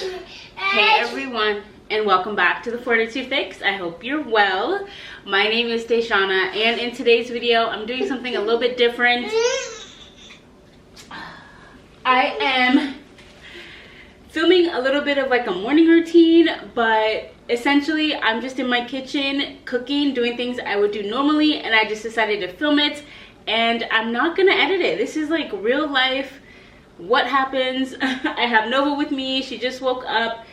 Hey everyone, and welcome back to the Fortitude Fix. I hope you're well. My name is DaShanna, and in today's video, I'm doing something a little bit different. I am filming a little bit of like a morning routine, but essentially I'm just in my kitchen cooking, doing things I would do normally, and I just decided to film it, and I'm not gonna edit it. This is like real life, what happens. I have Nova with me. She just woke up.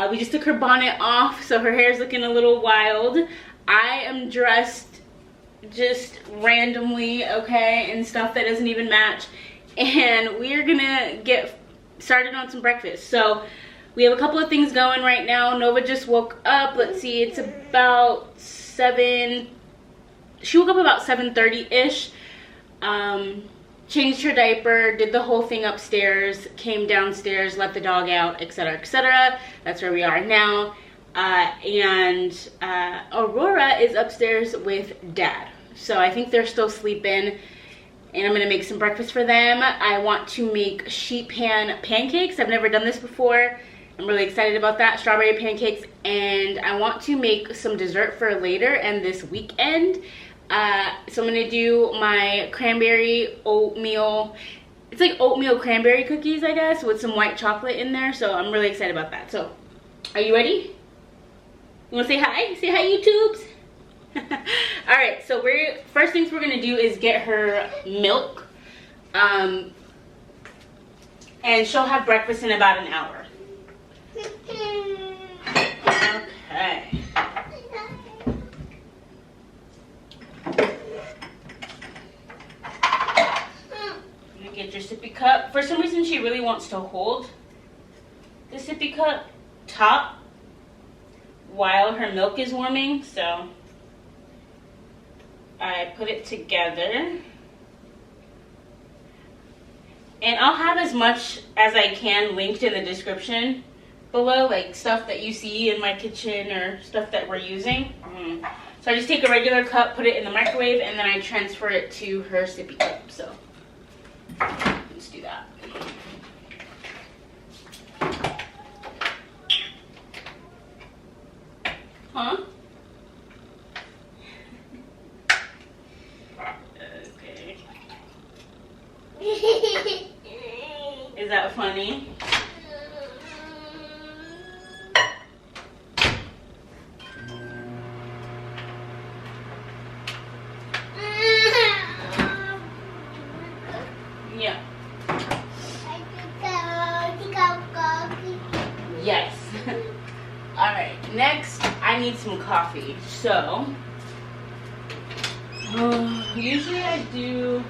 We just took her bonnet off, so her hair's looking a little wild. I am dressed just randomly, okay, in stuff that doesn't even match, and we're gonna get started on some breakfast. So we have a couple of things going right now. Nova just woke up. Let's see, it's about 7. She woke up about 7:30-ish. Changed her diaper, did the whole thing upstairs, came downstairs, let the dog out, etc., etc. That's where we are now. And Aurora is upstairs with Dad. So I think they're still sleeping, and I'm gonna make some breakfast for them. I want to make sheet pan pancakes. I've never done this before. I'm really excited about that. Strawberry pancakes, and I want to make some dessert for later and this weekend. So I'm gonna do my cranberry oatmeal. It's like oatmeal cranberry cookies, I guess, with some white chocolate in there. So I'm really excited about that. So, are you ready? You wanna say hi? Say hi, YouTubes. All right. So first things we're gonna do is get her milk, and she'll have breakfast in about an hour. Okay. Get your sippy cup. For some reason, she really wants to hold the sippy cup top while her milk is warming, so I put it together. And I'll have as much as I can linked in the description below, like stuff that you see in my kitchen or stuff that we're using. So I just take a regular cup, put it in the microwave, and then I transfer it to her sippy cup. So let's do that. Huh? Okay. Is that funny? Yeah. Yes. All right. Next, I need some coffee. So, usually I do.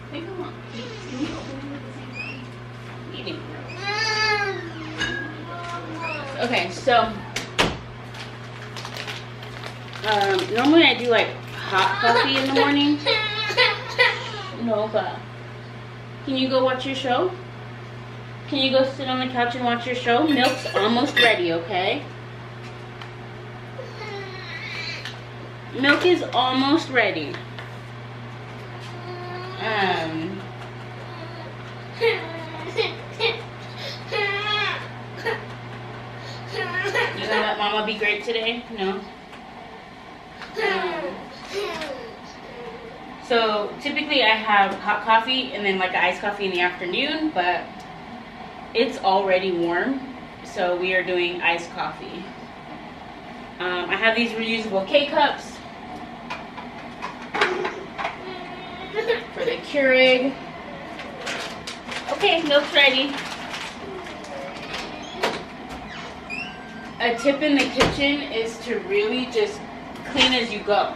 I think I want. Can you open it at the same time? Eating. Okay. So, normally I do like hot coffee in the morning. No, but can you go watch your show? Can you go sit on the couch and watch your show? Milk's almost ready, okay? Milk is almost ready. You gonna let Mama be great today? No? So typically I have hot coffee and then like an iced coffee in the afternoon, but it's already warm, so we are doing iced coffee. I have these reusable K-cups for the Keurig. Okay, milk's ready. A tip in the kitchen is to really just clean as you go.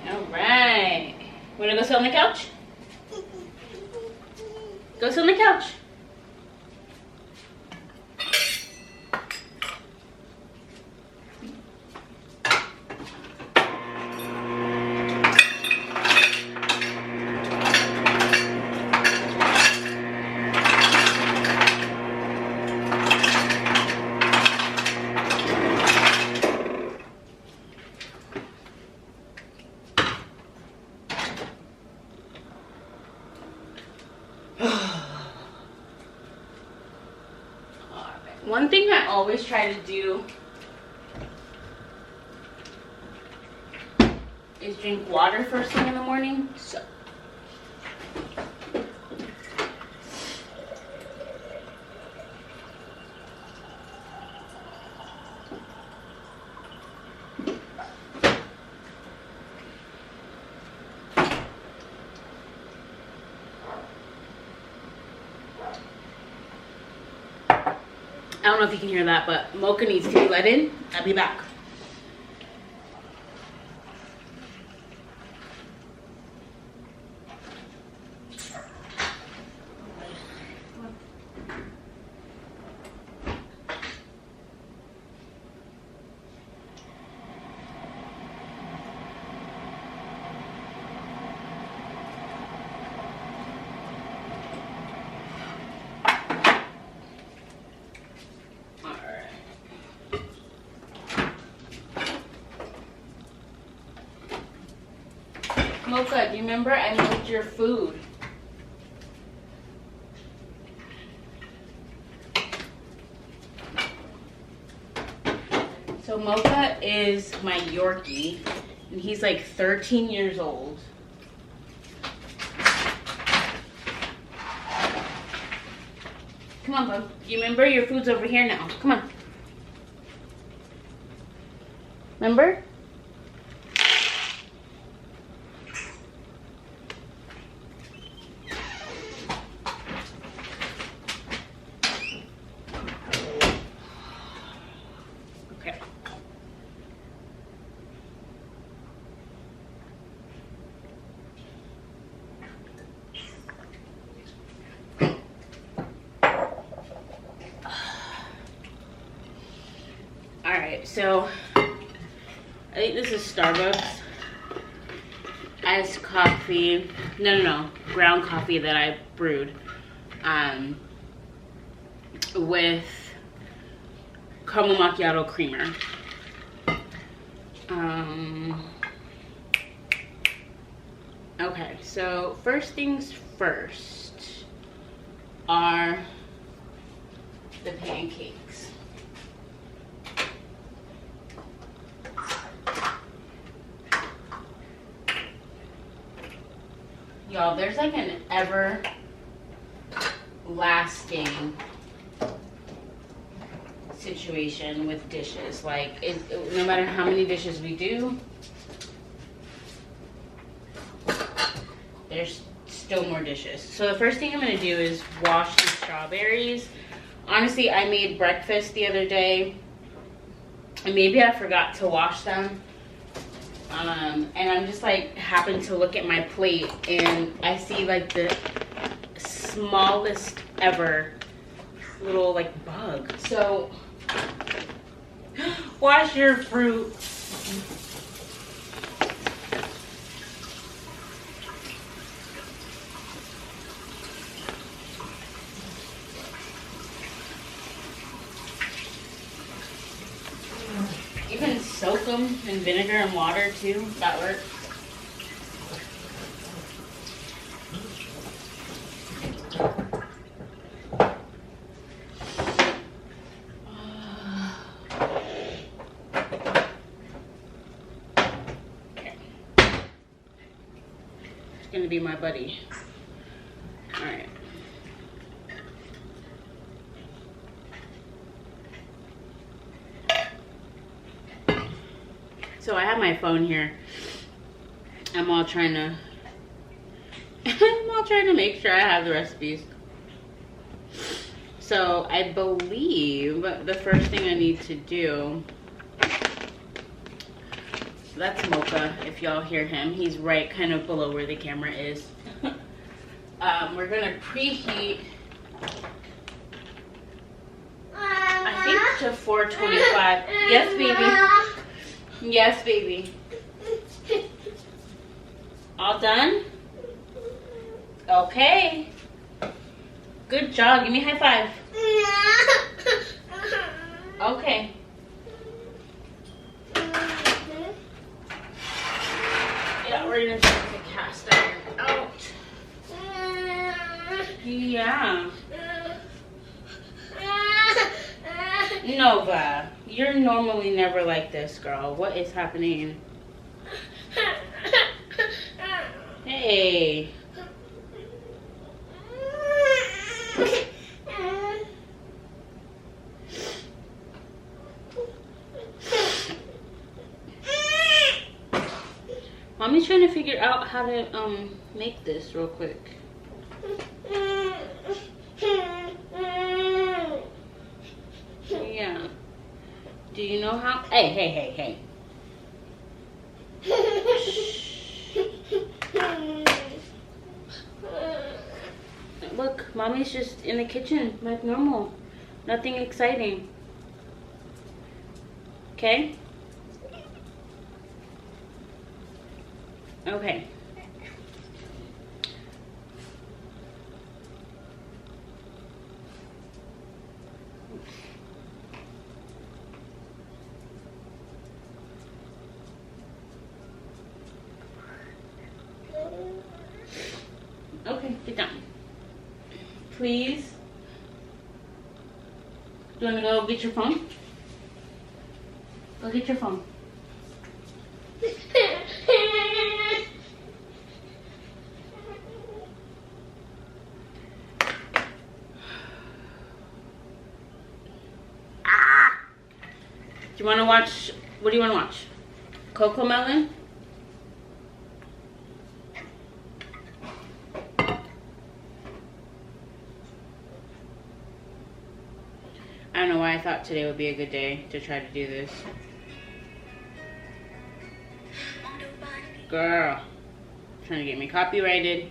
Alright. Wanna go sit on the couch? Go sit on the couch. One thing I always try to do is drink water first thing in the morning. So I don't know if you can hear that, but Mocha needs to be let in. I'll be back. Mocha, do you remember I made your food? So Mocha is my Yorkie, and he's like 13 years old. Come on, bub. Do you remember your food's over here now? Come on. Remember? So, I think this is Starbucks iced coffee. No, ground coffee that I brewed with caramel macchiato creamer. Okay, so first things first are the pancakes. Y'all, there's like an everlasting situation with dishes. Like, no matter how many dishes we do, there's still more dishes. So the first thing I'm gonna do is wash the strawberries. Honestly, I made breakfast the other day, and maybe I forgot to wash them. And I'm just like, happened to look at my plate, and I see like the smallest ever little like bug. So wash your fruit. You can soak them in vinegar and water too. That works. Okay. It's gonna be my buddy. All right. So I have my phone here. I'm all trying to make sure I have the recipes. So I believe the first thing I need to do, that's Mocha, if y'all hear him. He's right kind of below where the camera is. We're gonna preheat, I think, to 425. Yes, baby. Yes, baby. All done? Okay. Good job. Give me a high five. Okay. Yeah, we're gonna take the cast iron out. Yeah. Nova, you're normally never like this, girl. What is happening? Hey. Mommy's trying to figure out how to make this real quick. Yeah. Do you know how? Hey, hey, hey, hey. Look, Mommy's just in the kitchen like normal. Nothing exciting. Okay? Okay. Okay, get down. Please. Do you want to go get your phone? Go get your phone. Do you want to watch? What do you want to watch? Coco Melon? I don't know why I thought today would be a good day to try to do this. Girl, trying to get me copyrighted.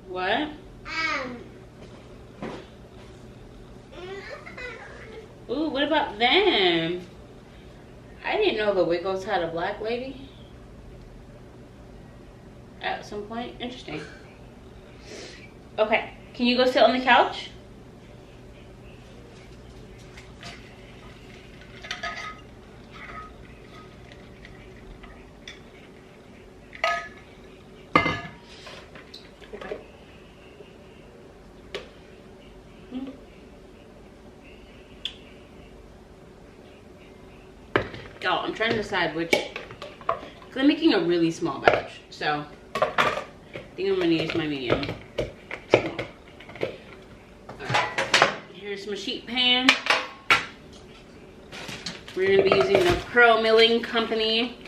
What? Ooh, what about them? I didn't know the Wiggles had a black lady at some point. Interesting. Okay, can you go sit on the couch? Oh, I'm trying to decide which, because I'm making a really small batch, so I think I'm going to use my medium. Small. Alright, here's my sheet pan. We're going to be using the Pearl Milling Company,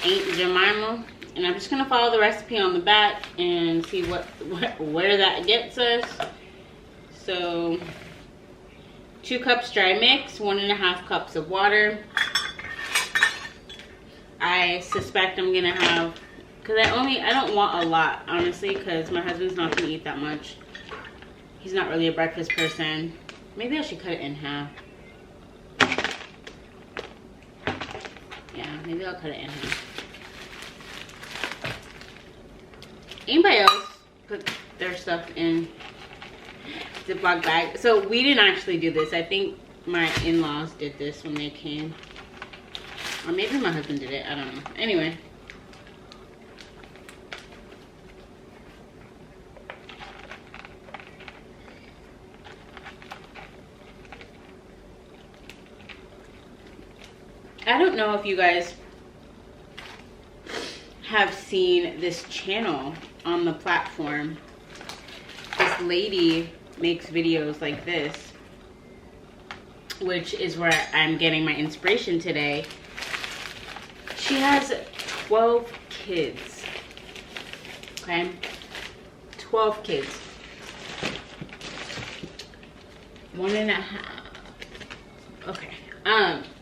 Aunt Jemima, and I'm just going to follow the recipe on the back and see where that gets us. So 2 cups dry mix, 1.5 cups of water. I suspect I'm gonna have, because I don't want a lot, honestly, because my husband's not gonna eat that much. He's not really a breakfast person. Maybe I should cut it in half. Yeah, maybe I'll cut it in half. Anybody else put their stuff in Ziploc bag? So we didn't actually do this. I think my in-laws did this when they came, or maybe my husband did it, I don't know. Anyway, I don't know if you guys have seen this channel on the platform. This lady makes videos like this, which is where I'm getting my inspiration today. She has 12 kids, okay? 12 kids. 1.5. Okay.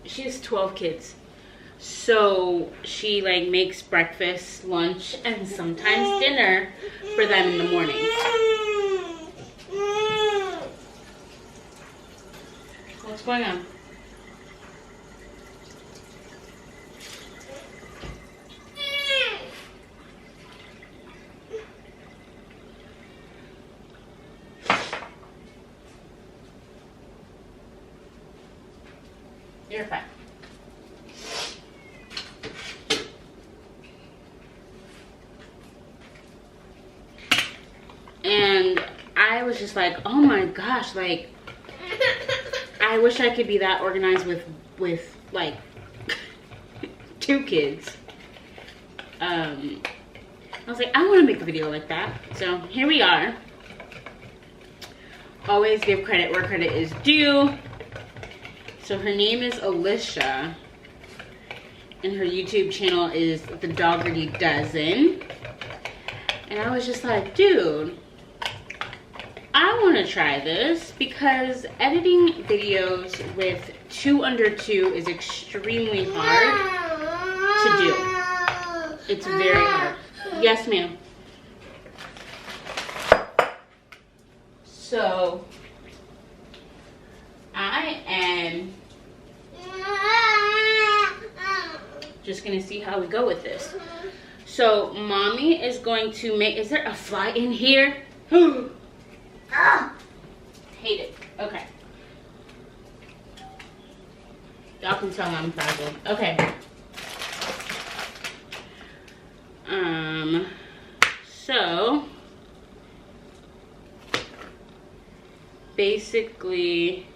She has 12 kids. So she like makes breakfast, lunch, and sometimes dinner for them in the morning. What's going on? You're fine. And I was just like, oh my gosh, like, I wish I could be that organized with like 2 kids. I was like, I want to make a video like that. So here we are. Always give credit where credit is due. So her name is Alicia, and her YouTube channel is The Doggerty Dozen. And I was just like, dude, I want to try this because editing videos with 2 under 2 is extremely hard to do. It's very hard. Yes, ma'am. So I am just gonna see how we go with this. So mommy is going to make, is there a fly in here? Hate it. Okay. Y'all can tell I'm frazzled. Okay. So basically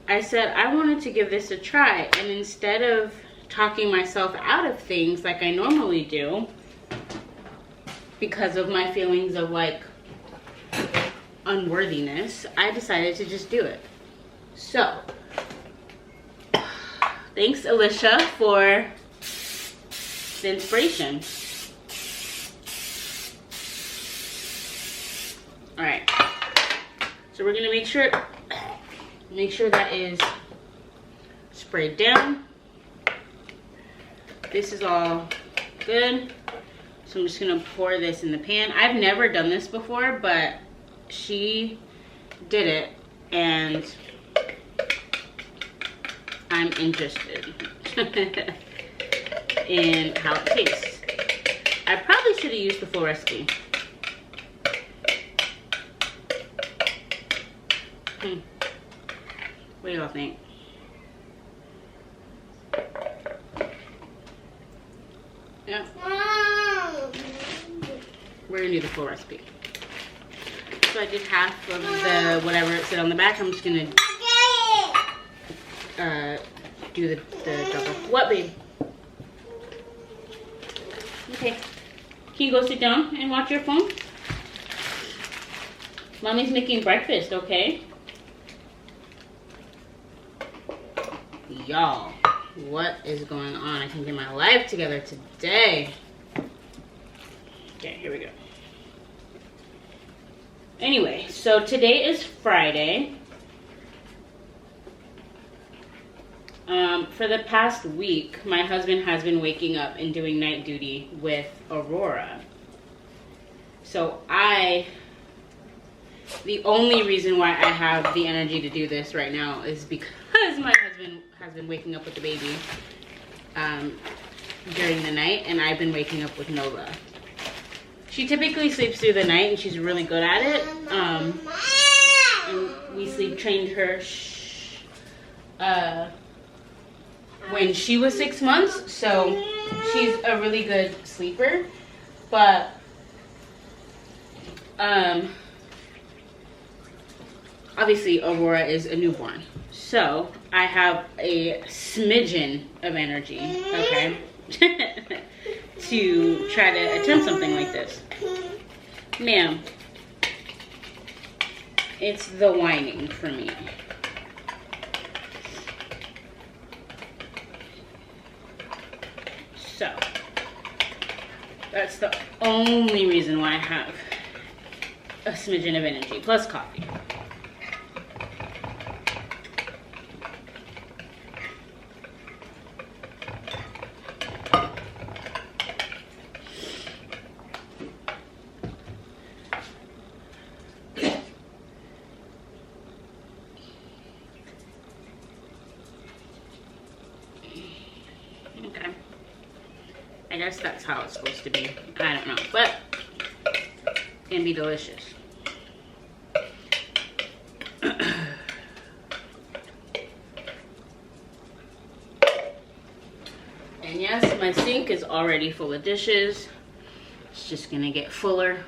I said I wanted to give this a try, and instead of talking myself out of things like I normally do because of my feelings of like unworthiness, I decided to just do it. So thanks Alicia for the inspiration. All right, so we're gonna make sure that is sprayed down. This is all good. So I'm just gonna pour this in the pan. I've never done this before, but she did it and I'm interested in how it tastes. I probably should have used the full recipe. What do y'all think? Yeah. We're gonna do the full recipe. So I did half of the whatever it said on the back. I'm just gonna do the double. What, babe? Okay. Can you go sit down and watch your phone? Mommy's making breakfast, okay? Y'all, what is going on? I can get my life together today. Okay, here we go. Anyway, so today is Friday. For the past week, my husband has been waking up and doing night duty with Aurora. So the only reason why I have the energy to do this right now is because my husband has been waking up with the baby during the night, and I've been waking up with Nova. She typically sleeps through the night, and she's really good at it. And we sleep trained her when she was 6 months, so she's a really good sleeper. But obviously Aurora is a newborn, so I have a smidgen of energy, okay, to try to attempt something like this. Ma'am, it's the whining for me. So that's the only reason why I have a smidgen of energy, plus coffee. Okay. I guess that's how it's supposed to be. I don't know, but it can be delicious. And yes, my sink is already full of dishes. It's just gonna get fuller,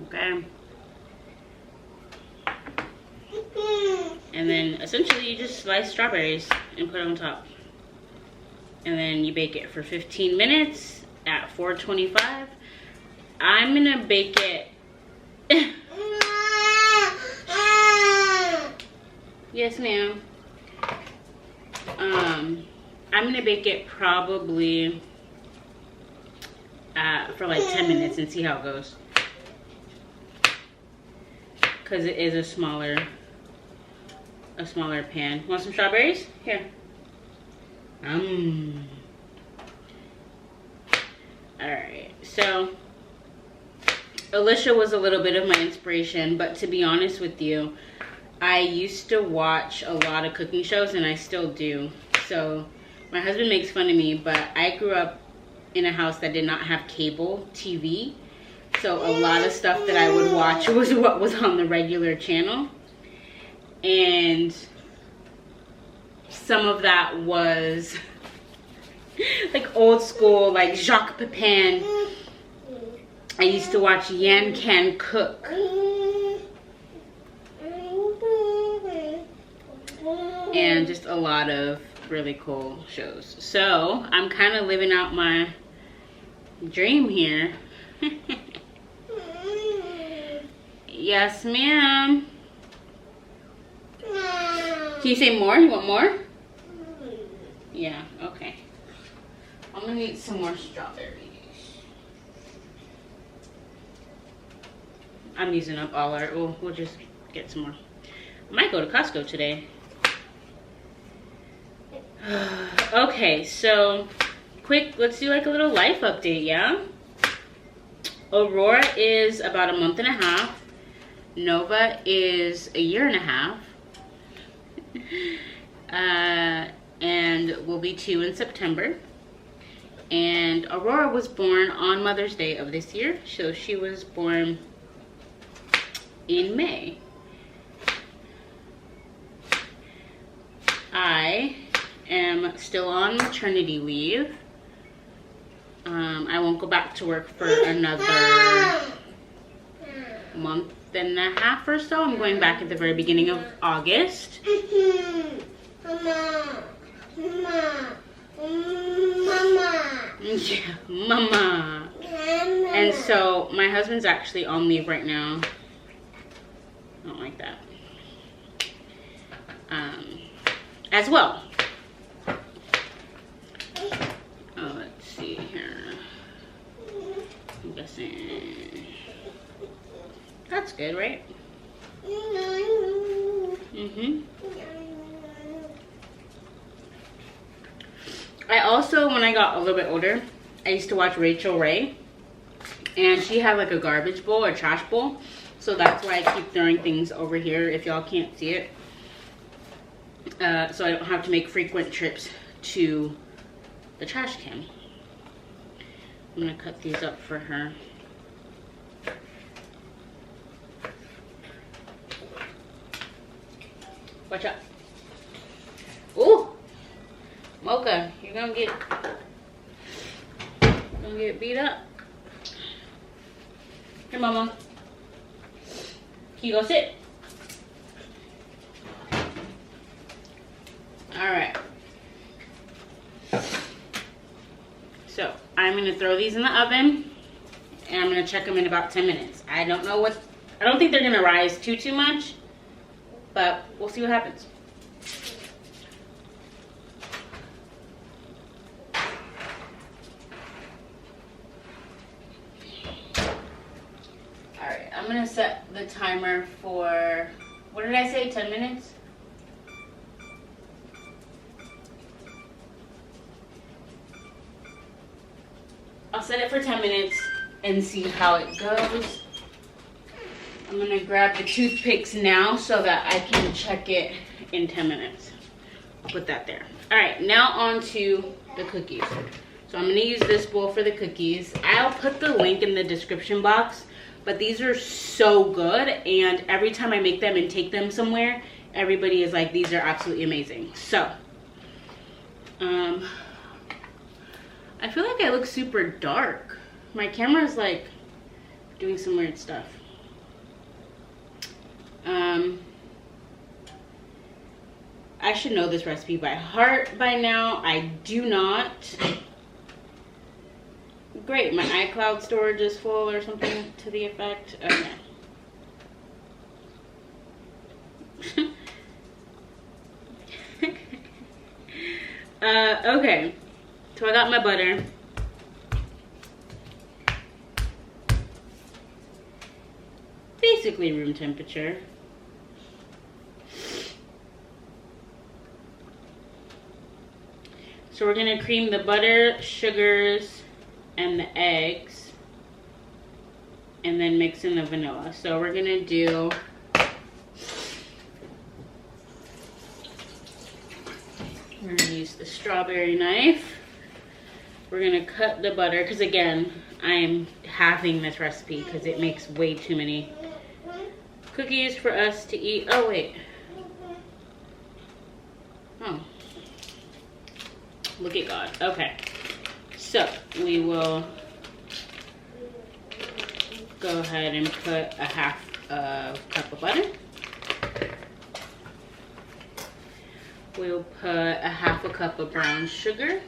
okay? And then essentially you just slice strawberries and put it on top. And then you bake it for 15 minutes at 425. I'm gonna bake it. Yes, ma'am. I'm gonna bake it probably for like 10 minutes and see how it goes. Cause it is a smaller pan. Want some strawberries? Here. Alright, so Alicia was a little bit of my inspiration, but to be honest with you, I used to watch a lot of cooking shows and I still do. So my husband makes fun of me, but I grew up in a house that did not have cable TV. So a lot of stuff that I would watch was what was on the regular channel. And some of that was like old school, like Jacques Pepin. I used to watch Yan Can Cook. And just a lot of really cool shows. So I'm kind of living out my dream here. Yes, ma'am. Can you say more? You want more? Yeah, okay. I'm gonna need some more strawberries. I'm using up all our, we'll just get some more. I might go to Costco today. Okay, so quick, let's do like a little life update, yeah? Aurora is about a month and a half. Nova is a year and a half. And will be 2 in September. And Aurora was born on Mother's Day of this year, so she was born in May. I am still on maternity leave. I won't go back to work for another month and a half or so. I'm going back at the very beginning of August. Yeah, mama. And so my husband's actually on leave right now. I don't like that. As well. Oh, let's see here. I'm guessing that's good, right? I also, when I got a little bit older, I used to watch Rachel Ray, and she had like a garbage bowl or trash bowl, so that's why I keep throwing things over here if y'all can't see it, so I don't have to make frequent trips to the trash can. I'm gonna cut these up for her. Watch out. Ooh, Mocha, you're gonna get beat up. Here, mama. Can you go sit? All right. So I'm gonna throw these in the oven, and I'm gonna check them in about 10 minutes. I don't think they're gonna rise too much, but we'll see what happens. All right, I'm gonna set the timer for, what did I say, 10 minutes? I'll set it for 10 minutes and see how it goes. I'm gonna grab the toothpicks now so that I can check it in 10 minutes. Put that there. All right, now on to the cookies. So I'm gonna use this bowl for the cookies. I'll put the link in the description box, but these are so good, and every time I make them and take them somewhere, everybody is like, these are absolutely amazing. So, I feel like I look super dark. My camera's like doing some weird stuff. I should know this recipe by heart by now. I do not. Great, my iCloud storage is full or something to the effect. Okay. Okay, so I got my butter. Basically room temperature. So we're gonna cream the butter, sugars, and the eggs, and then mix in the vanilla. So we're gonna do we're gonna use the strawberry knife. We're gonna cut the butter, because again, I'm halving this recipe because it makes way too many cookies for us to eat. Oh wait. Oh. Look at God. Okay. So we will go ahead and put a half a cup of butter. We'll put a half a cup of brown sugar.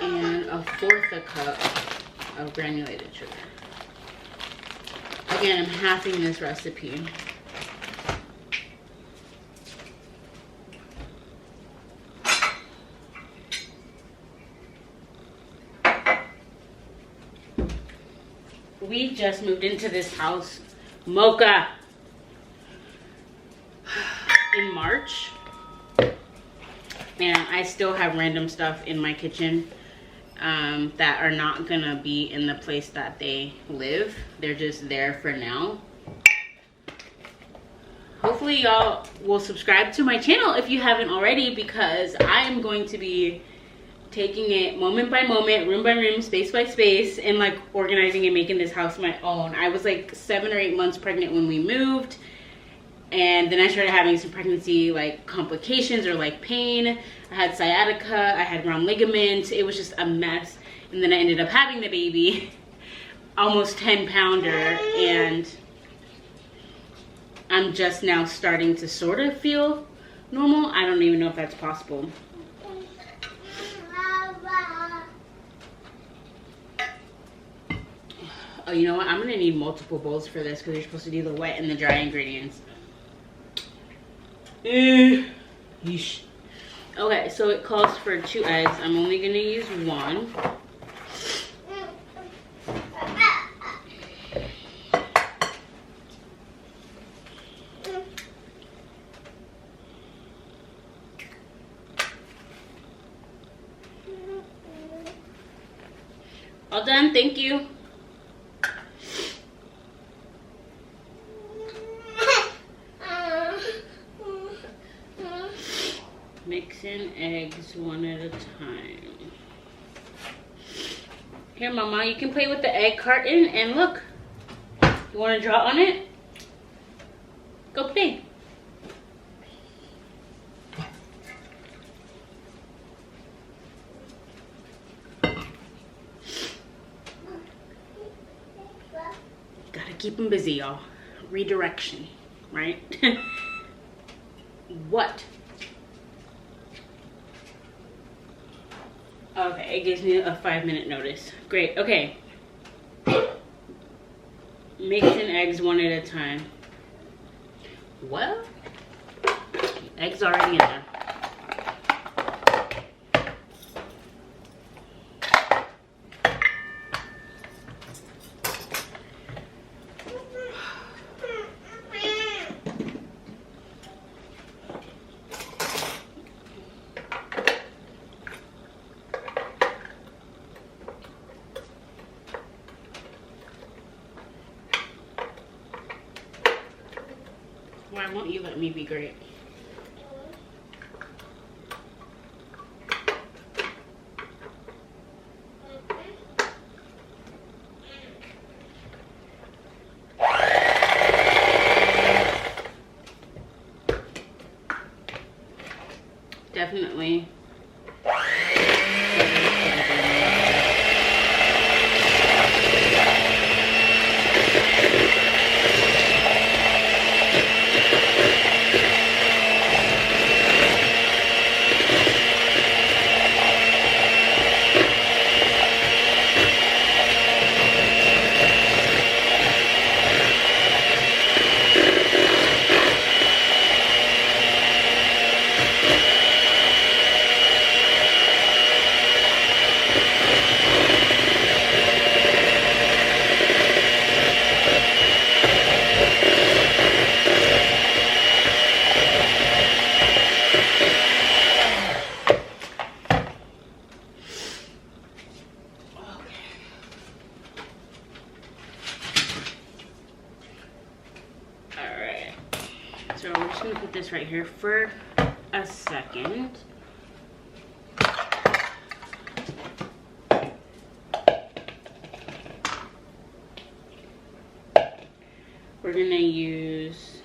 And a fourth a cup of granulated sugar. Again, I'm halving this recipe. We just moved into this house, Mocha, in March, and I still have random stuff in my kitchen that are not gonna be in the place that they live. They're just there for now. Hopefully y'all will subscribe to my channel if you haven't already, because I am going to be taking it moment by moment, room by room, space by space, and like organizing and making this house my own. I was like 7 or 8 months pregnant when we moved, and then I started having some pregnancy like complications or like pain. I had sciatica, I had ground ligaments. It was just a mess. And then I ended up having the baby, almost 10-pounder, and I'm just now starting to sort of feel normal. I don't even know if that's possible. Oh, you know what? I'm gonna need multiple bowls for this because you're supposed to do the wet and the dry ingredients. Yeesh. Okay, so it calls for 2 eggs. I'm only gonna use 1. All done, thank you. Mix in eggs 1 at a time. Here, Mama, you can play with the egg carton, and look. You want to draw on it? Go play. Gotta keep them busy, y'all. Redirection, right? What? Okay, it gives me a 5-minute notice. Great, okay. Mix in eggs 1 at a time. What? Eggs already in there. Why won't you let me be great? just gonna put this right here for a second. We're gonna use,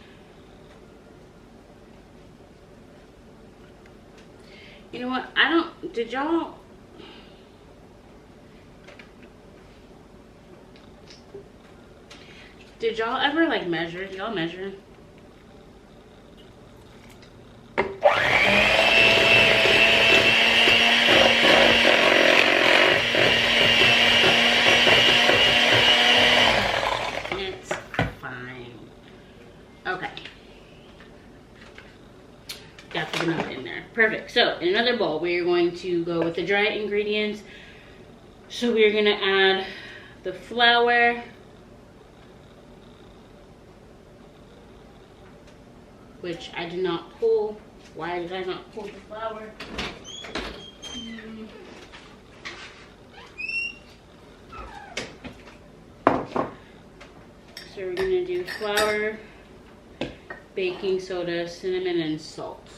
you know what, did y'all ever like measure? Y'all measure? It's fine. Okay. Got the vanilla in there. Perfect. So in another bowl, we are going to go with the dry ingredients. So we are going to add the flour, which I did not pull. Why did I not pull the flour? So we're gonna do flour, baking soda, cinnamon, and salt.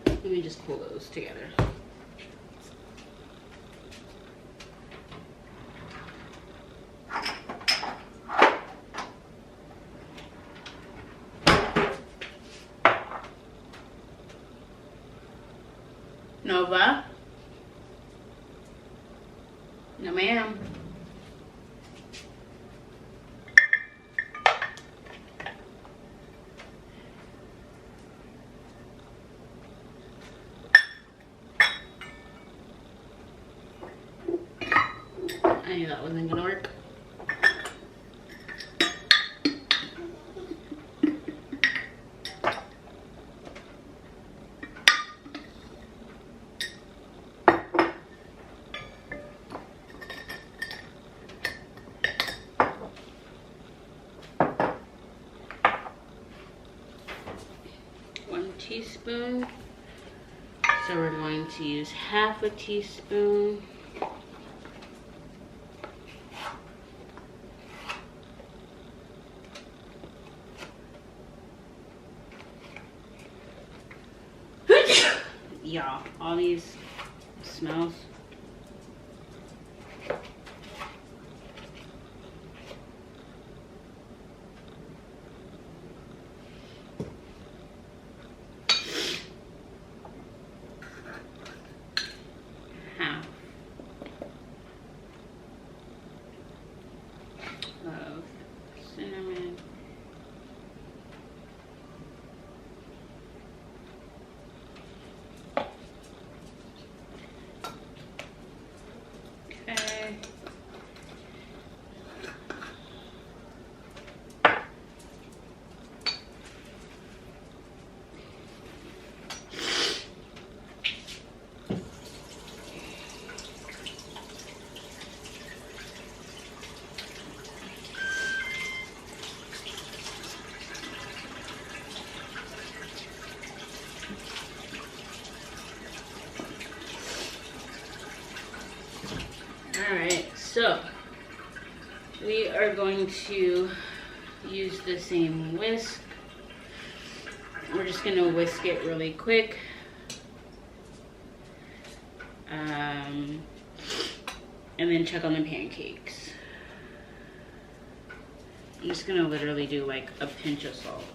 Let me just pull those together. Nova? No, ma'am. I knew that wasn't gonna work. Teaspoon. So we're going to use half a teaspoon. Y'all, all these smells. Of cinnamon. Okay. Alright, so we are going to use the same whisk. We're just going to whisk it really quick. And then check on the pancakes. I'm just going to literally do like a pinch of salt.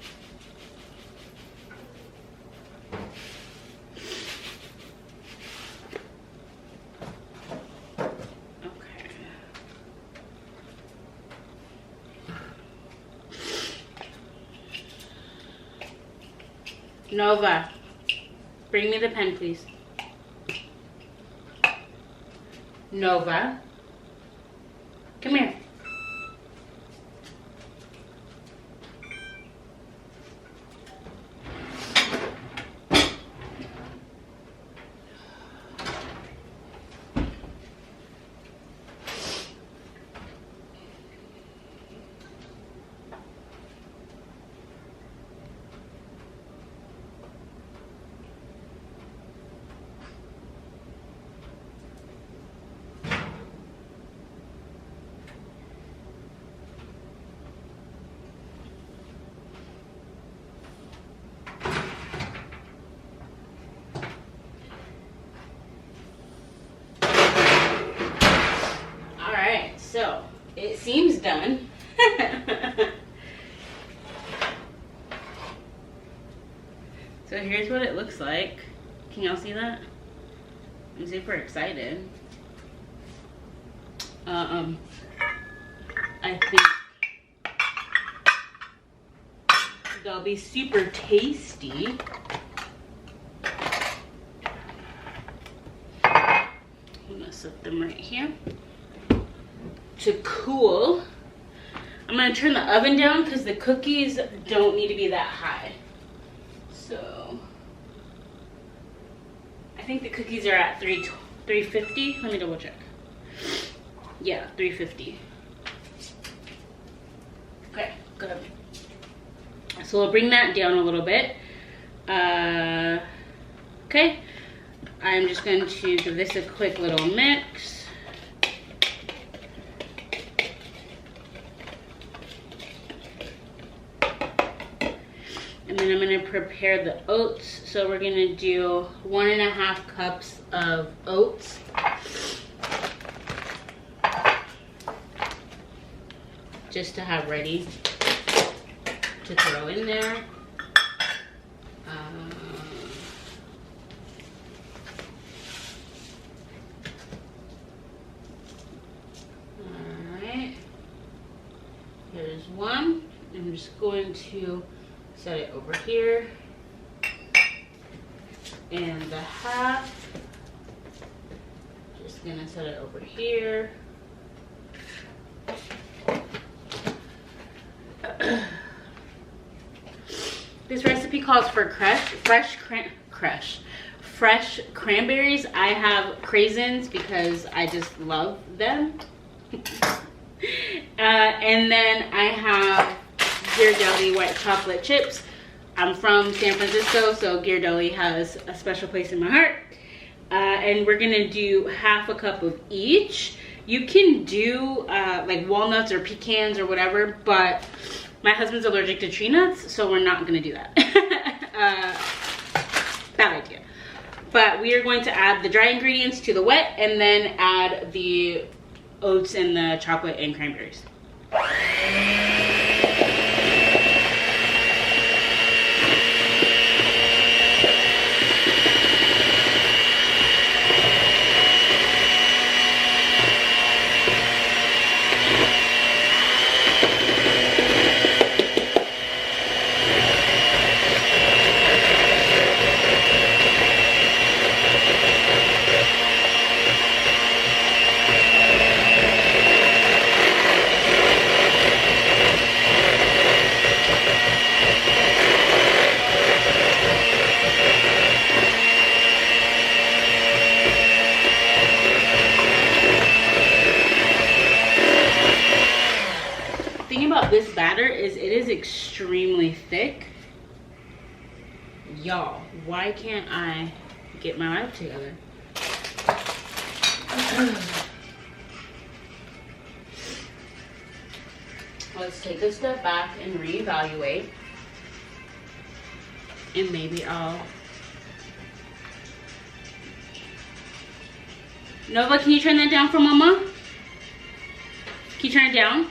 Nova, bring me the pen, please. Nova, come here. done. So here's what it looks like. Can y'all see that? I'm super excited. I think they'll be super tasty. I'm gonna set them right here to cool. I'm gonna turn the oven down because the cookies don't need to be that high. So I think the cookies are at 350. Let me double check. Yeah, 350. Okay, good. So we'll bring that down a little bit. Okay, I'm just going to give this a quick little mix. And then I'm going to prepare the oats. So we're going to do 1.5 cups of oats. Just to have ready to throw in there. Alright. Here's one. I'm just going to set it over here. And the half. Just gonna set it over here. This recipe calls for fresh cranberries. I have craisins because I just love them. And then I have Ghirardelli white chocolate chips. I'm from San Francisco, so Ghirardelli has a special place in my heart. And we're gonna do 1/2 cup of each. You can do like walnuts or pecans or whatever, but my husband's allergic to tree nuts, so we're not gonna do that. Bad idea. But we are going to add the dry ingredients to the wet and then add the oats and the chocolate and cranberries. This batter is, it is extremely thick. Y'all, why can't I get my life together? Let's take a step back and reevaluate. And maybe I'll... Nova, can you turn that down for Mama? Can you turn it down?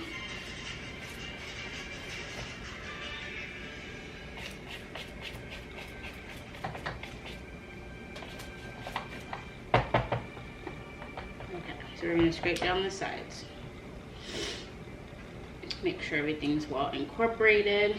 So we're going to scrape down the sides. Make sure everything's well incorporated.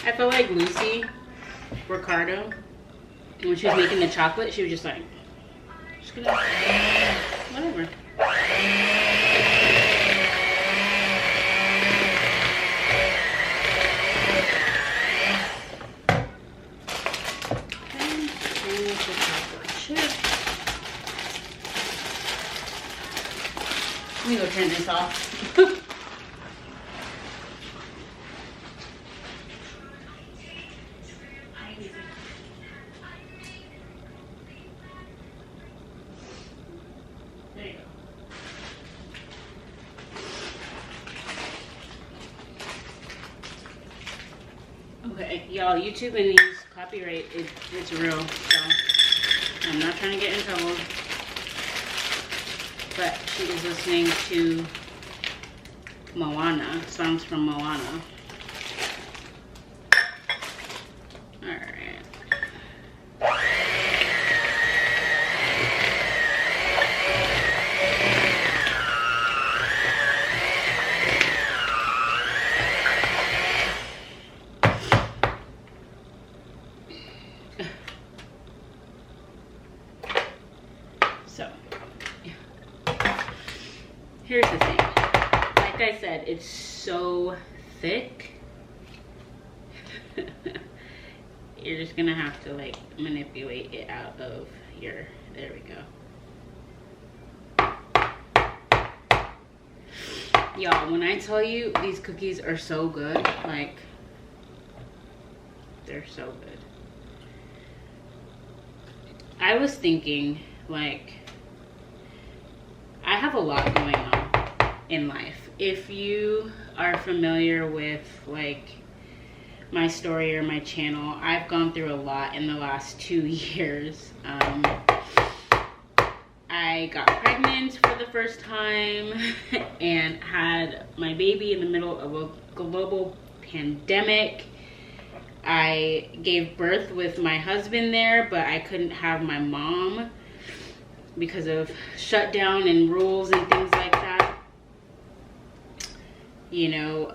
I feel like Lucy Ricardo, when she was making the chocolate, she was just like, Just gonna, whatever. Let me go turn this off. There you go. Okay, y'all, YouTube and these copyright, it's real, so I'm not trying to get in trouble. But she is listening to Moana, songs from Moana. Alright. So, here's the thing. Like I said, it's so thick. You're just gonna have to like manipulate it out of your, there we go. Y'all, when I tell you these cookies are so good, like, they're so good. I was thinking, like, I have a lot going on in life. If you are familiar with like my story or my channel, I've gone through a lot in the last 2 years. I got pregnant for the first time and had my baby in the middle of a global pandemic. I gave birth with my husband there, but I couldn't have my mom because of shutdown and rules and things like that. You know,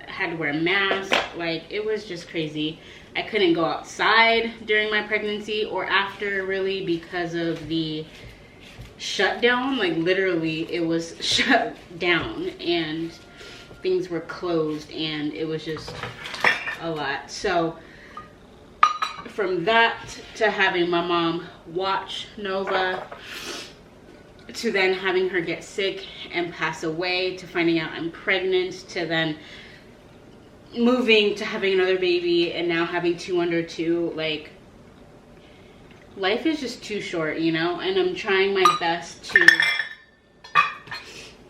had to wear a mask. Like, it was just crazy. I couldn't go outside during my pregnancy or after, really, because of the shutdown. Like, literally, it was shut down and things were closed, and it was just a lot. So from that to having my mom watch Nova, to then having her get sick and pass away, to finding out I'm pregnant, to then moving to having another baby and now having 2 under 2, like, life is just too short, you know? And I'm trying my best to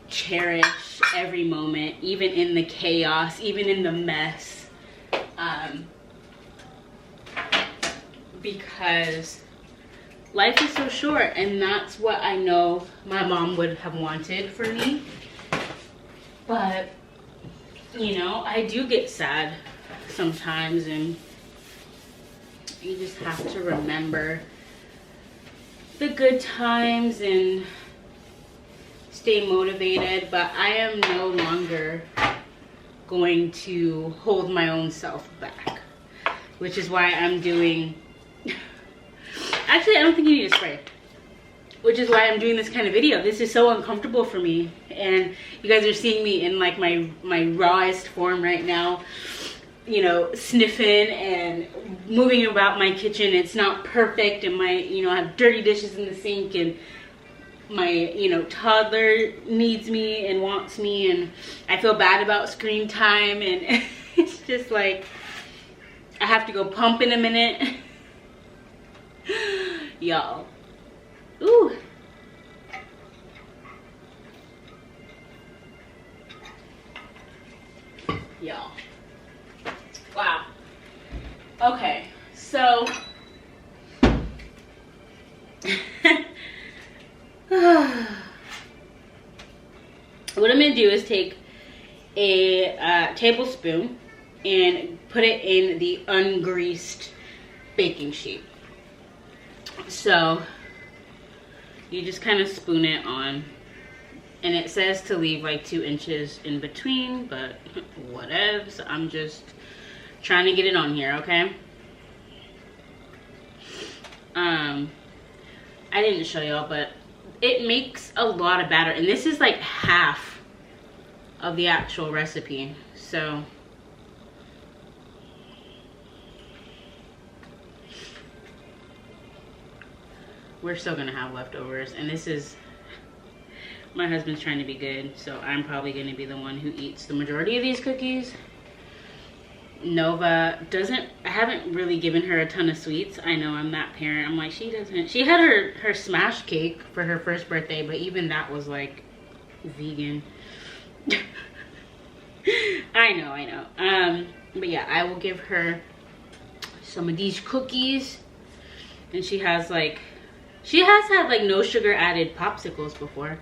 cherish every moment, even in the chaos, even in the mess, because life is so short, and that's what I know my mom would have wanted for me. But, you know, I do get sad sometimes, and you just have to remember the good times and stay motivated. But I am no longer going to hold my own self back, which is why I'm doing, actually, I don't think you need a spray, which is why I'm doing this kind of video. This is so uncomfortable for me, and you guys are seeing me in like my rawest form right now, you know, sniffing and moving about my kitchen. It's not perfect, and my, you know, I have dirty dishes in the sink, and my, you know, toddler needs me and wants me, and I feel bad about screen time, and it's just like, I have to go pump in a minute. Y'all. Ooh. Y'all. Wow. Okay, so what I'm gonna do is take a tablespoon and put it in the ungreased baking sheet. So you just kind of spoon it on, and it says to leave like 2 inches in between, but whatevs. I'm just trying to get it on here, okay? I didn't show y'all, but it makes a lot of batter, and this is like half of the actual recipe. So we're still gonna have leftovers, and this is, my husband's trying to be good, so I'm probably gonna be the one who eats the majority of these cookies. Nova doesn't, I haven't really given her a ton of sweets. I know I'm that parent. I'm like, she had her smash cake for her first birthday, but even that was like vegan. I know. But yeah, I will give her some of these cookies. And she has had like no sugar added popsicles before.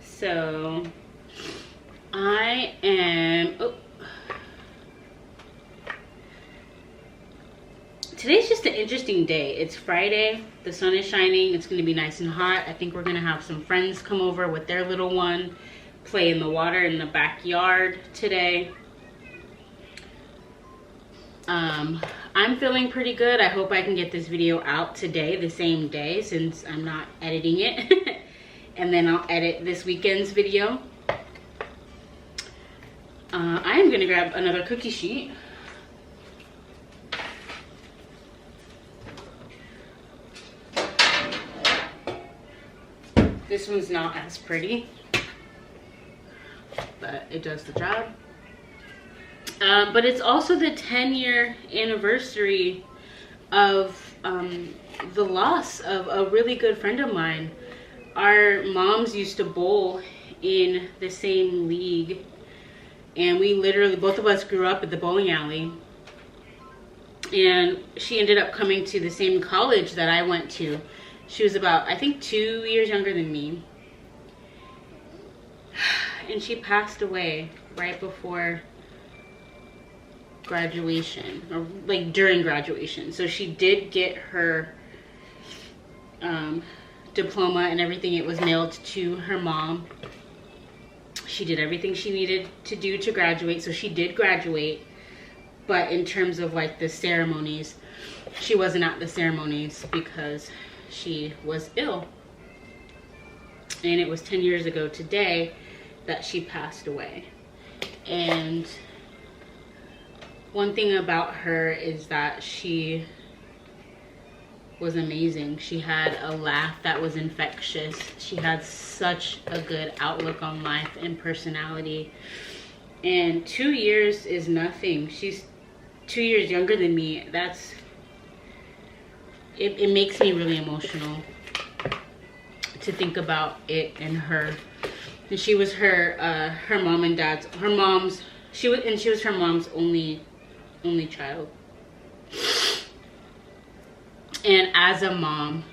So I am, today's just an interesting day. It's Friday, the sun is shining, it's gonna be nice and hot. I think we're gonna have some friends come over with their little one, play in the water in the backyard today. I'm feeling pretty good. I hope I can get this video out today, the same day, since I'm not editing it. And then I'll edit this weekend's video. I am gonna grab another cookie sheet. This one's not as pretty, but it does the job. But it's also the 10-year anniversary of the loss of a really good friend of mine. Our moms used to bowl in the same league, and we literally, both of us grew up at the bowling alley. And she ended up coming to the same college that I went to. She was about, I think, 2 years younger than me. And she passed away right before graduation, or like during graduation. So she did get her diploma and everything. It was mailed to her mom. She did everything she needed to do to graduate, so she did graduate. But in terms of like the ceremonies, she wasn't at the ceremonies because she was ill. And it was 10 years ago today that she passed away. And one thing about her is that she was amazing. She had a laugh that was infectious. She had such a good outlook on life and personality. And 2 years is nothing. She's 2 years younger than me. It makes me really emotional to think about it and her. And she was her mom and dad's, she was her mom's only child. And as a mom,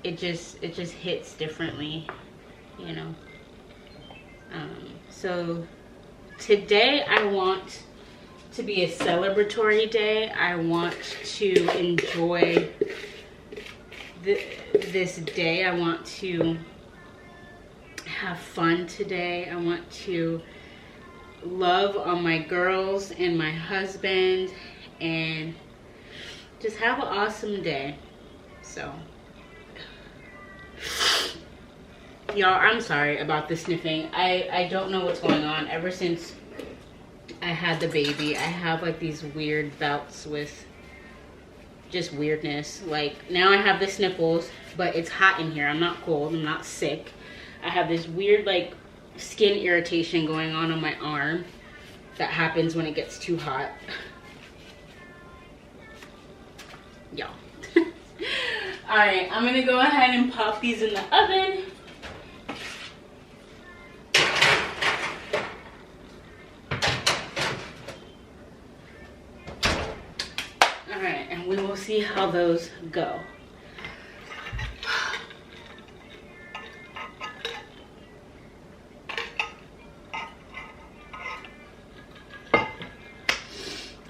it just hits differently, you know. So today I want to be a celebratory day. I want to enjoy this day. I want to have fun today. I want to love on my girls and my husband and just have an awesome day. So y'all, I'm sorry about the sniffing. I don't know what's going on. Ever since I had the baby, I have like these weird bouts with just weirdness. Like now I have the sniffles, but it's hot in here. I'm not cold, I'm not sick. I have this weird like skin irritation going on my arm that happens when it gets too hot. Y'all. All right, I'm gonna go ahead and pop these in the oven. All right, and we will see how those go.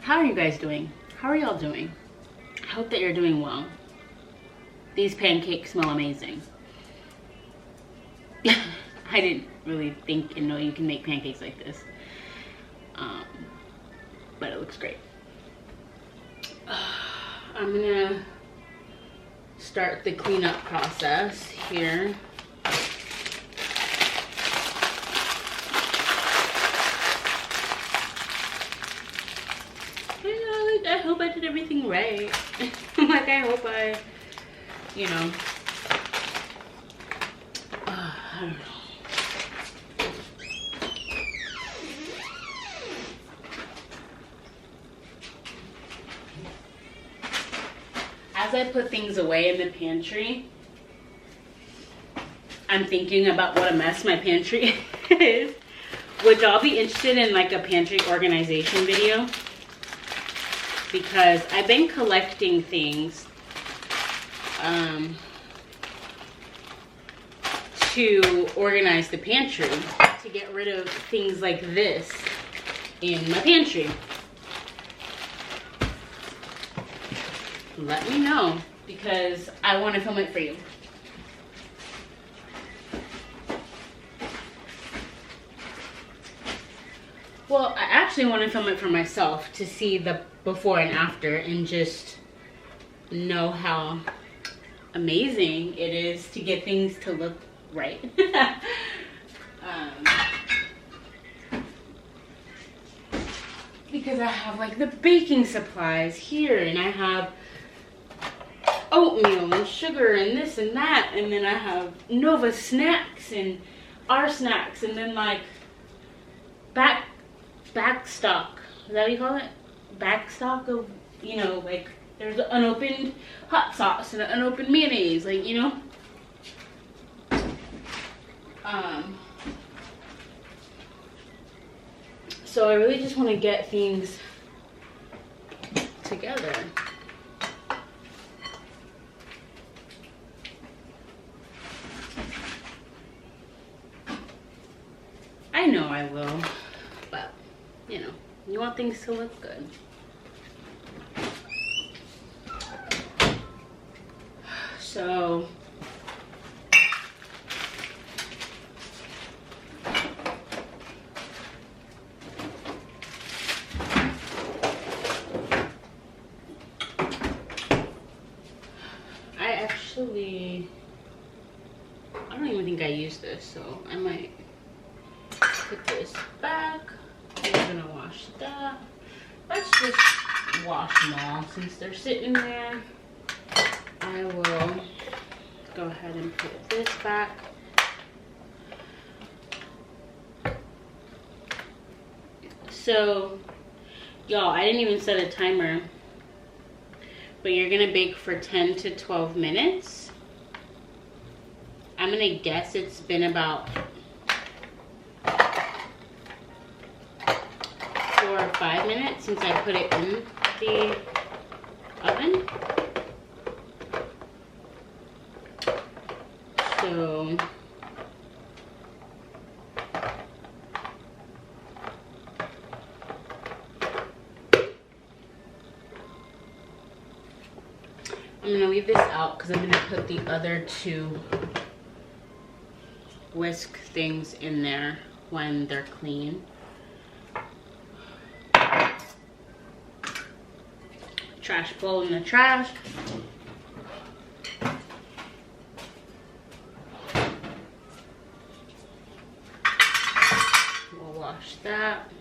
How are you guys doing? How are y'all doing? I hope that you're doing well. These pancakes smell amazing. I didn't really think and know you can make pancakes like this. But it looks great. I'm gonna start the cleanup process here. I hope I did everything right. Like, I hope I, you know, I don't know. As I put things away in the pantry, I'm thinking about what a mess my pantry is. Would y'all be interested in like a pantry organization video? Because I've been collecting things to organize the pantry, to get rid of things like this in my pantry. Let me know, because I want to film it for you. Well, I actually want to film it for myself to see the before and after and just know how amazing it is to get things to look right. Because I have like the baking supplies here, and I have oatmeal and sugar and this and that, and then I have Nova snacks and our snacks, and then like back stock. Is that what you call it? Back stock of, you know, like there's an unopened hot sauce and an unopened mayonnaise, like, you know. So I really just want to get things together. I know I will, but you know, you want things to look good. So I don't even think I used this, so I might put this back. I'm gonna wash that. Let's just wash them all since they're sitting there. I will go ahead and put this back. So, y'all, I didn't even set a timer, but you're gonna bake for 10 to 12 minutes. I'm gonna guess it's been about 4 or 5 minutes since I put it in the oven. So I'm gonna leave this out because I'm gonna put the other 2 whisk things in there when they're clean. Trash bowl in the trash. We'll wash that.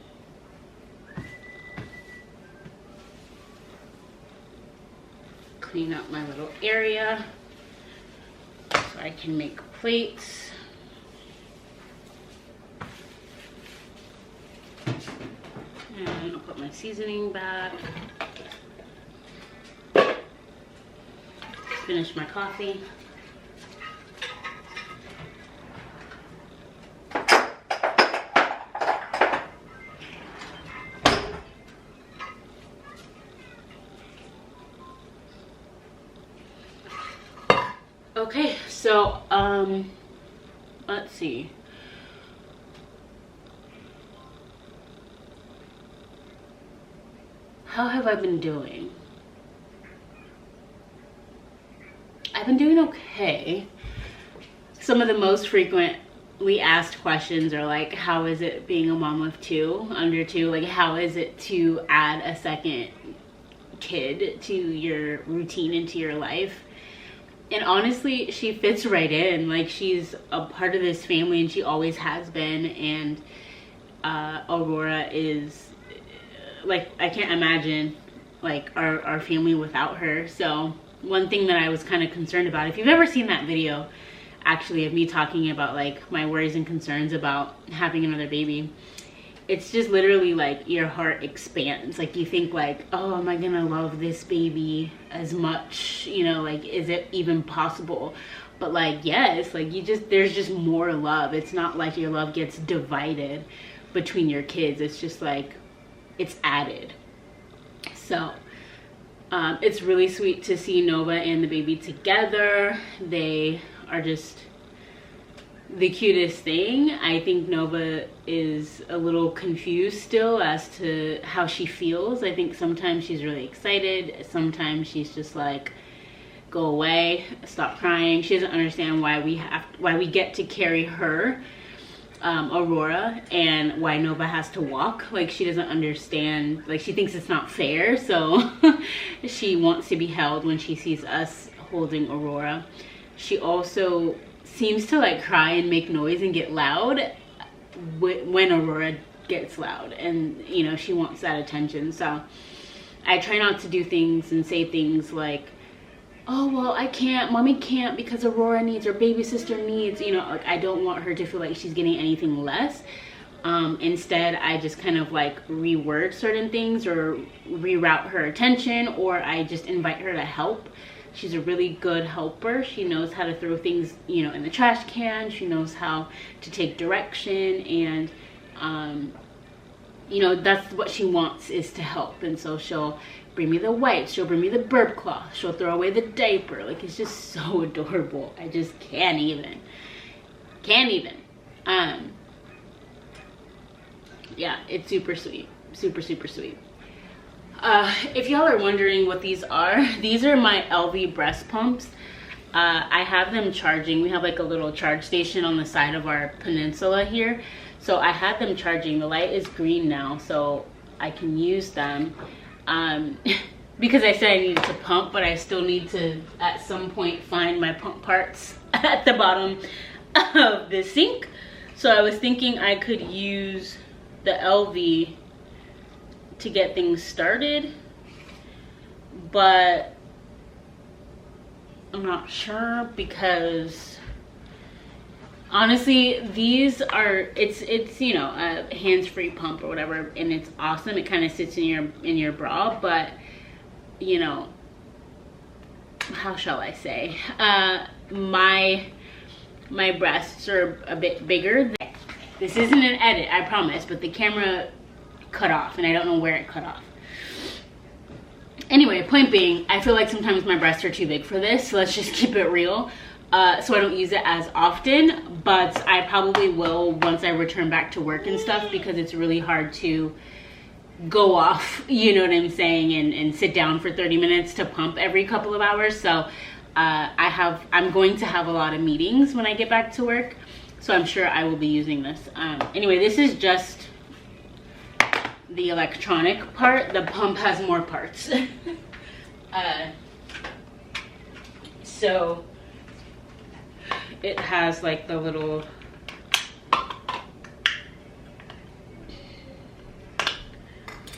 Clean up my little area so I can make plates. And I'll put my seasoning back. Finish my coffee. Okay, so let's see. How have I been doing? I've been doing okay. Some of the most frequently asked questions are like, how is it being a mom of 2, under 2? Like, how is it to add a second kid to your routine, into your life. And honestly, she fits right in. Like, she's a part of this family, and she always has been. And Aurora is, like, I can't imagine, like, our family without her. So one thing that I was kind of concerned about, if you've ever seen that video, actually, of me talking about, like, my worries and concerns about having another baby, it's just literally like your heart expands. Like, you think like, oh, am I gonna love this baby as much, you know, like, is it even possible? But like, yes, like, there's just more love. It's not like your love gets divided between your kids. It's just like, it's added. So it's really sweet to see Nova and the baby together. They are just the cutest thing. I think Nova is a little confused still as to how she feels. I think sometimes she's really excited. Sometimes she's just like, go away, stop crying. She doesn't understand why we get to carry her, Aurora, and why Nova has to walk. Like, she doesn't understand. Like, she thinks it's not fair. So she wants to be held when she sees us holding Aurora. She also seems to like cry and make noise and get loud when Aurora gets loud, and you know, she wants that attention. So I try not to do things and say things like, oh, well, I can't, mommy can't because Aurora needs, or baby sister needs, you know, like, I don't want her to feel like she's getting anything less. Instead, I just kind of like reword certain things or reroute her attention, or I just invite her to help. She's a really good helper. She knows how to throw things, you know, in the trash can. She knows how to take direction, and you know, that's what she wants, is to help. And so she'll bring me the wipes, she'll bring me the burp cloth, she'll throw away the diaper. Like, it's just so adorable. I just can't even. Yeah, it's super sweet. Super sweet. If y'all are wondering what these are my LV breast pumps. I have them charging. We have like a little charge station on the side of our peninsula here. So I had them charging. The light is green now, so I can use them. Because I said I needed to pump, but I still need to, at some point, find my pump parts at the bottom of the sink. So I was thinking I could use the LV to get things started, but I'm not sure, because honestly, these are, it's you know, a hands-free pump or whatever, and it's awesome. It kind of sits in your bra, but you know, how shall I say, my breasts are a bit bigger. This isn't an edit, I promise, but the camera cut off and I don't know where it cut off. Anyway, point being, I feel like sometimes my breasts are too big for this, so let's just keep it real. So I don't use it as often, but I probably will once I return back to work and stuff, because it's really hard to go off, you know what I'm saying, and sit down for 30 minutes to pump every couple of hours. So I'm going to have a lot of meetings when I get back to work, so I'm sure I will be using this. Anyway, this is just the electronic part. The pump has more parts. So it has like the little,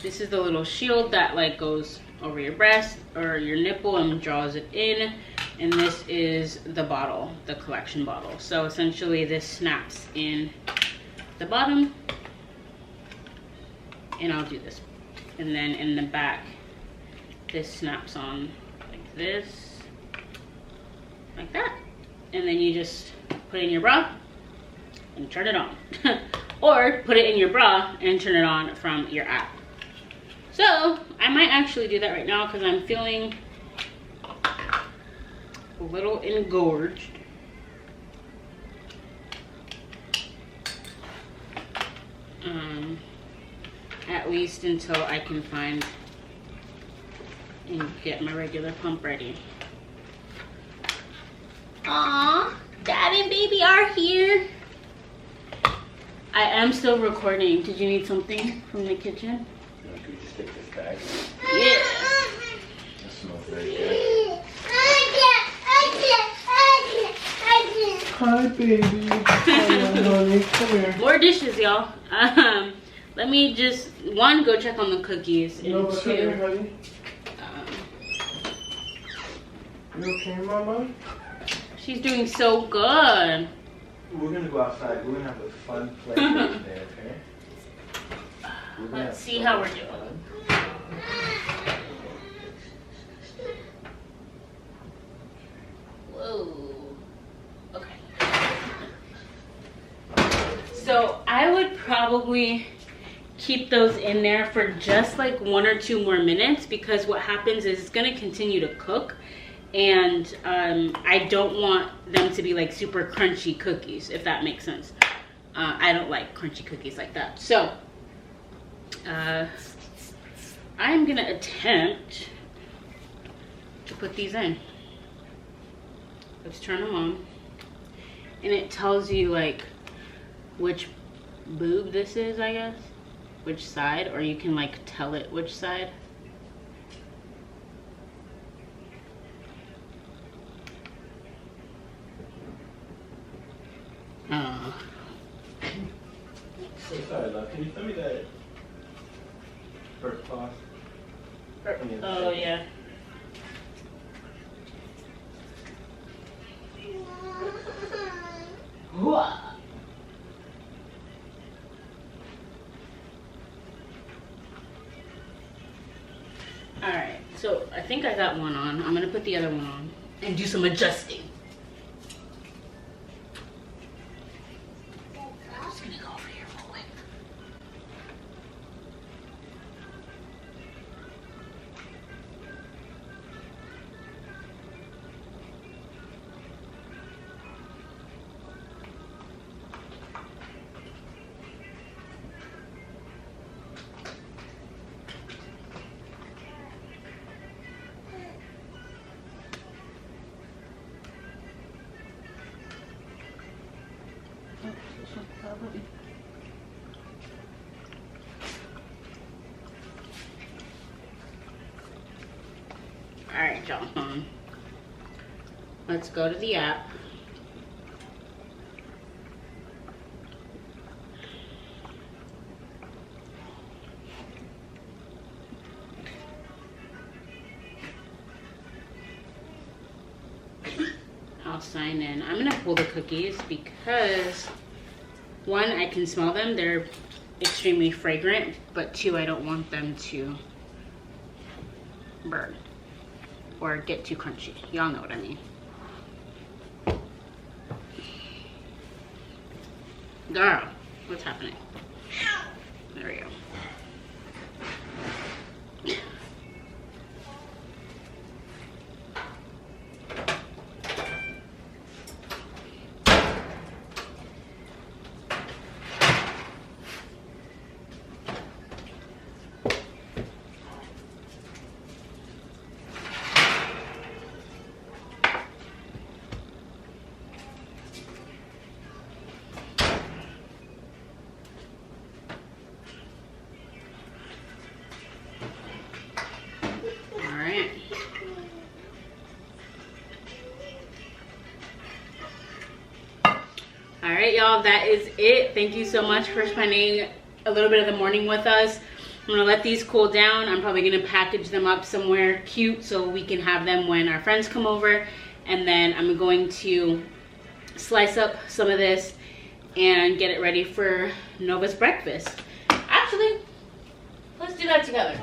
this is the little shield that like goes over your breast or your nipple and draws it in. And this is the bottle, the collection bottle. So essentially this snaps in the bottom, and I'll do this. And then in the back, this snaps on like this, like that. And then you just put it in your bra and turn it on. Or put it in your bra and turn it on from your app. So I might actually do that right now because I'm feeling a little engorged. At least until I can find and get my regular pump ready. Aww, Dad and baby are here. I am still recording. Did you need something from the kitchen? Could you just take this bag? Yeah. smells very good. Hi, baby. Honey. Come here. More dishes, y'all. Let me just, one, go check on the cookies, and Come two, here, honey. You okay, Mama? she's doing so good. We're gonna go outside. We're gonna have a fun play date today, okay? Let's see how we're doing. Whoa. Okay. So I would probably keep those in there for just like 1 or 2 more minutes, because what happens is it's gonna continue to cook, and I don't want them to be like super crunchy cookies, if that makes sense. I don't like crunchy cookies like that. So I'm gonna attempt to put these in. Let's turn them on, and it tells you like which boob this is, I guess, which side, or you can like tell it which side. So sorry, love. Can you tell me that first class? Oh yeah. Alright, so I think I got one on. I'm gonna put the other one on and do some adjusting. I'm just gonna go over here real quick. Alright, y'all. Let's go to the app. I'll sign in. I'm gonna pull the cookies because 1, I can smell them. They're extremely fragrant, but 2, I don't want them to burn or get too crunchy. Y'all know what I mean. Girl, what's happening? There we go. Alright, y'all, that is it. Thank you so much for spending a little bit of the morning with us. I'm gonna let these cool down. I'm probably gonna package them up somewhere cute so we can have them when our friends come over. And then I'm going to slice up some of this and get it ready for Nova's breakfast. Actually, let's do that together.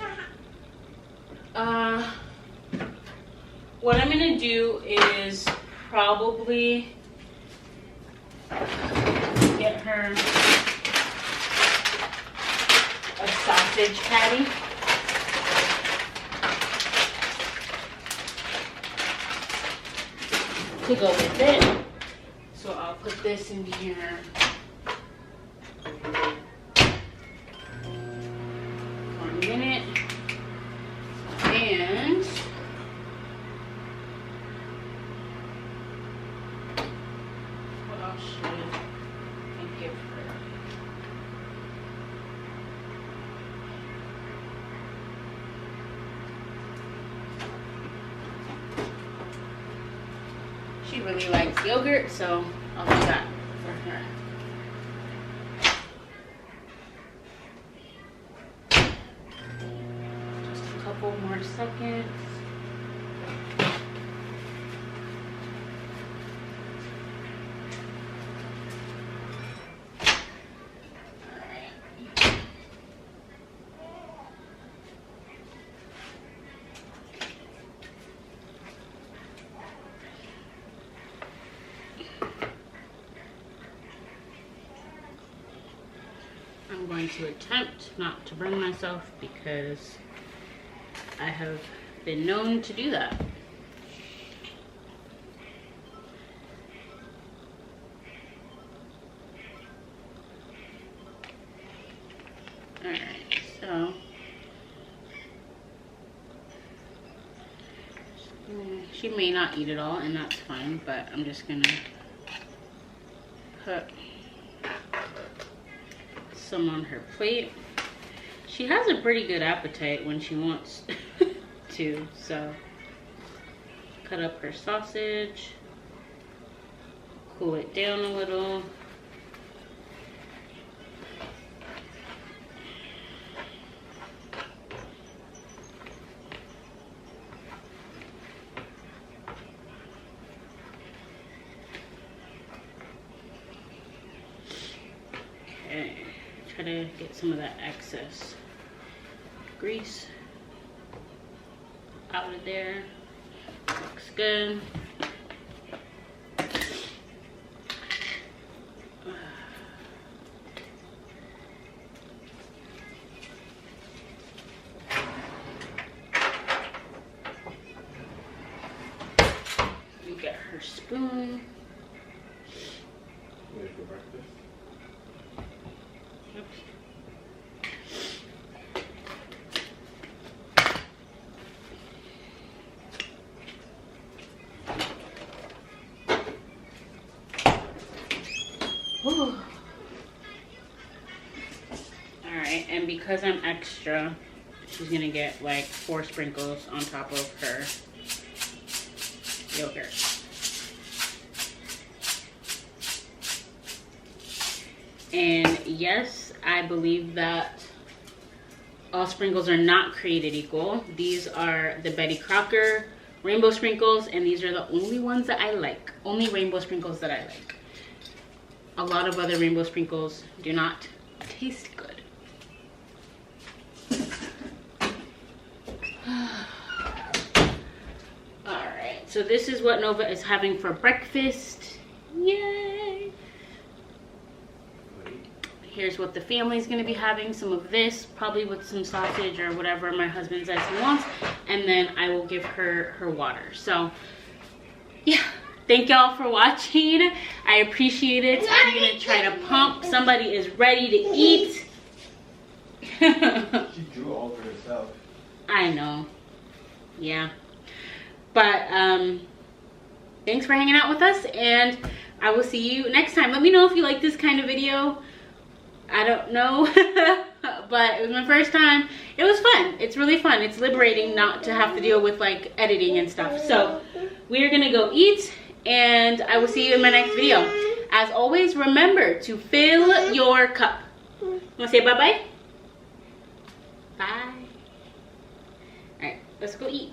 What I'm gonna do is probably get her a sausage patty. To go with it. So I'll put this in here. For a minute. And what else should I give her? really likes yogurt, so I'll do that for her. Just a couple more seconds. I'm going to attempt not to burn myself because I have been known to do that. Alright, so she may not eat it all, and that's fine, but I'm just gonna put some on her plate. She has a pretty good appetite when she wants to, so cut up her sausage, cool it down a little. Okay. Try to get some of that excess grease out of there. Looks good. You get her spoon. Ready for breakfast? Alright, and because I'm extra, she's gonna get like 4 sprinkles on top of her yogurt. And yes, I believe that all sprinkles are not created equal. These are the Betty Crocker rainbow sprinkles, and these are the only ones that I like. Only rainbow sprinkles that I like. A lot of other rainbow sprinkles do not taste good. Alright, so this is what Nova is having for breakfast. Yay! Here's what the family is going to be having. Some of this, probably with some sausage or whatever my husband says he wants. And then I will give her her water. So, yeah. Thank y'all for watching. I appreciate it. I'm going to try to pump. Somebody is ready to eat. She drew all for herself. I know. Yeah. But, thanks for hanging out with us. And I will see you next time. Let me know if you like this kind of video. I don't know, but it was my first time. It was fun. It's really fun. It's liberating not to have to deal with like editing and stuff. So we're gonna go eat, and I will see you in my next video. As always, remember to fill your cup. Wanna say bye-bye? Bye. All right, let's go eat.